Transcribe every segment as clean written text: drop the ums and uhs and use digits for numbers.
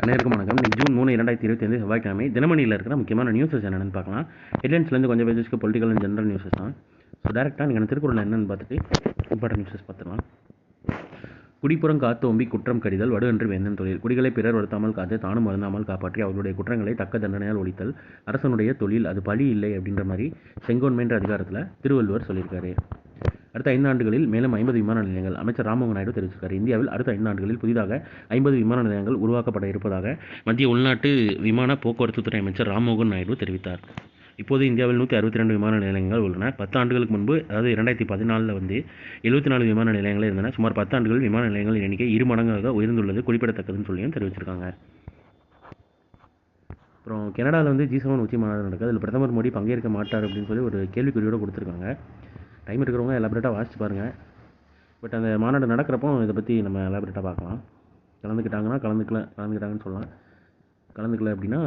அனைவருக்கும் வணக்கம். இன்னைக்கு ஜூன் 3, 2025 செவ்வாய்க்கிழமை. தினமணியில் இருக்கிற முக்கியமான நியூஸஸ் என்னென்னு பார்க்கலாம். ஹெட்லைன்ஸ்லேருந்து கொஞ்சம் பேஜஸ்க்கு பொலிட்டிக்கல் அண்ட் ஜென்ரல் நியூஸஸ் தான். ஸோ டேரெக்டாக நீங்கள் திருக்குறள் என்னென்னு பார்த்துட்டு இம்பார்ட்டன் நியூஸஸ் பார்த்துக்கலாம். குடிப்புறம் காத்து ஓம்பி குற்றம் கடிதல் வடுவென்று வேந்தன் தொழில். குடிகளை பிறர் வருத்தாமல் காத்து தானும் வருந்தாமல் காப்பாற்றி அவர்களுடைய குற்றங்களை தக்க தண்டனையால் ஒழித்தல் அரசனுடைய தொழில், அது பழி இல்லை அப்படின்ற மாதிரி செங்கோன்மைன்ற அதிகாரத்தில் திருவள்ளுவர் சொல்லியிருக்காரு. அடுத்த 5 ஆண்டுகளில் மேலும் 50 விமான நிலையங்கள் அமைச்சர் ராம்மோகன் நாயுடு தெரிவிச்சிருக்காரு. இந்தியாவில் அடுத்த 5 ஆண்டுகளில் புதிதாக 50 விமான நிலையங்கள் உருவாக்கப்பட இருப்பதாக மத்திய உள்நாட்டு விமான போக்குவரத்துத்துறை அமைச்சர் ராம்மோகன் நாயுடு தெரிவித்தார். இப்போது இந்தியாவில் 162 விமான நிலையங்கள் உள்ளன. 10 ஆண்டுகளுக்கு முன்பு, அதாவது 2014 74 விமான நிலையங்கள் இருந்தன. சுமார் 10 ஆண்டுகளில் விமான நிலையங்கள் எண்ணிக்கை 2 மடங்காக உயர்ந்துள்ளது குறிப்பிடத்தக்கதுன்னு சொல்லியும் தெரிவிச்சிருக்காங்க. அப்புறம் கனடாவில் G7 உச்சி மாநாடு நடக்குது. அதில் பிரதமர் மோடி பங்கேற்க மாட்டார் அப்படின்னு சொல்லி ஒரு கேள்விக்குறியோடு கொடுத்துருக்காங்க. டைம் இருக்கிறவங்க எலாபரேட்டாக வாசிச்சு பாருங்கள். பட் அந்த மாநாடு நடக்கிறப்போ இதை பற்றி நம்ம எலாபரேட்டாக பார்க்கலாம். கலந்துக்கிட்டாங்கன்னு சொல்லலாம். கலந்துக்கல அப்படின்னா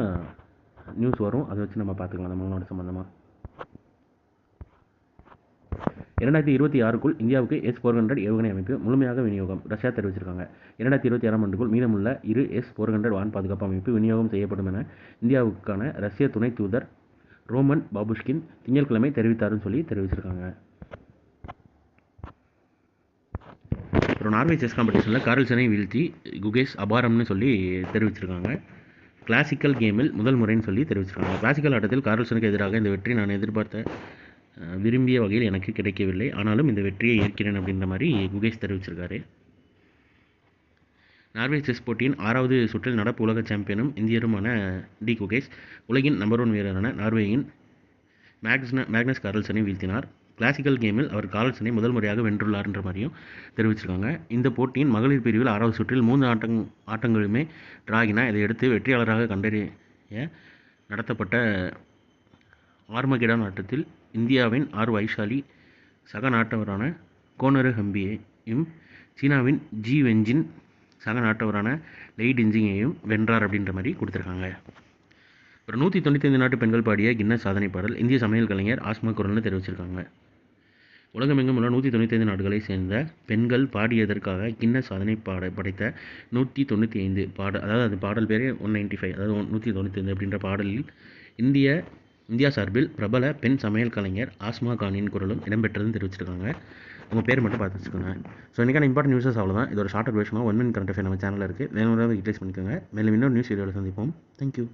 நியூஸ் வரும், அதை வச்சு நம்ம பார்த்துக்கலாம். அந்த மாநாடு சம்மந்தமாக 2026க்குள் இந்தியாவுக்கு S-400 ஏவுகணை அமைப்பு முழுமையாக விநியோகம் ரஷ்யா தெரிவிச்சிருக்காங்க. 2026ஆம் ஆண்டுக்குள் மீதமுள்ள 2 S-400 வான் பாதுகாப்பு அமைப்பு விநியோகம் செய்யப்படும் என இந்தியாவுக்கான ரஷ்ய துணை தூதர் ரோமன் பாபுஷ்கின் திங்கட்கிழமை தெரிவித்தாருன்னு சொல்லி தெரிவிச்சிருக்காங்க. அப்புறம் நார்வே செஸ் காம்படிஷனில் கார்ல்சனை வீழ்த்தி குகேஷ் அபாரம்னு சொல்லி தெரிவிச்சிருக்காங்க. கிளாசிக்கல் கேமில் முதல் முறைன்னு சொல்லி தெரிவிச்சிருக்காங்க. கிளாசிக்கல் ஆட்டத்தில் கார்ல்சனுக்கு எதிராக இந்த வெற்றி நான் எதிர்பார்த்த விரும்பிய வகையில் எனக்கு கிடைக்கவில்லை, ஆனாலும் இந்த வெற்றியை ஏற்கிறேன் அப்படின்ற மாதிரி குகேஷ் தெரிவிச்சிருக்காரு. நார்வே செஸ் போட்டியின் 6வது சுற்றில் நடப்பு உலக சாம்பியனும் இந்தியருமான குகேஷ் உலகின் நம்பர் 1 வீரரான நார்வேயின் மேக்னஸ் கார்ல்சனை வீழ்த்தினார். கிளாசிக்கல் கேமில் அவர் கார்ல்சனை முதல் முறையாக வென்றுள்ளார் என்ற மாதிரியும் தெரிவிச்சிருக்காங்க. இந்த போட்டியின் மகளிர் பிரிவில் 6வது சுற்றில் 3 ஆட்டங்களுமே டிராகினா. இதையடுத்து வெற்றியாளராக கண்டறிய நடத்தப்பட்ட ஆர்மகெடான் ஆட்டத்தில் இந்தியாவின் வைஷாலி சக நாட்டவரான கோனரு ஹம்பியையும் சீனாவின் ஜி வெஞ்சின் சக நாட்டவரான லெய் டின்ஜிங்கையும் வென்றார் அப்படின்ற மாதிரி கொடுத்துருக்காங்க. ஒரு 195 நாட்டு பெண்கள் பாடிய கின்னஸ் சாதனை பாடல் இந்திய சமையல் கலைஞர் ஆஸ்மா குரல்னு தெரிவிச்சிருக்காங்க. உலகமெங்கும் உள்ள 195 நாடுகளை சேர்ந்த பெண்கள் பாடியதற்காக கின்னஸ் சாதனை படைத்த 195 அதாவது அது பாடல் பேரே 195, அதாவது 195 அப்படின்ற பாடலில் இந்தியா சார்பில் பிரபல பெண் சமையல் கலைஞர் ஆஸ்மா கானின் குரலும் இடம்பெற்றதுன்னு தெரிவிச்சிருக்காங்க. உங்கள் பேர் மட்டும் பார்த்து வச்சுக்கோங்க. ஸோ இன்றைக்கான இம்பார்ட்டன்ட் நியூஸஸ் அவ்வளோதான். இது ஒரு ஷார்ட் வெர்ஷனாக 1 மினிட் கரண்ட் அஃபேர் நம்ம சேனலில் இருக்குது. வேணும்னா யூட்டிலைஸ் பண்ணிக்கோங்க. மேலும் இன்னொரு நியூஸ் வீடியோவில் சந்திப்போம். தேங்க்யூ.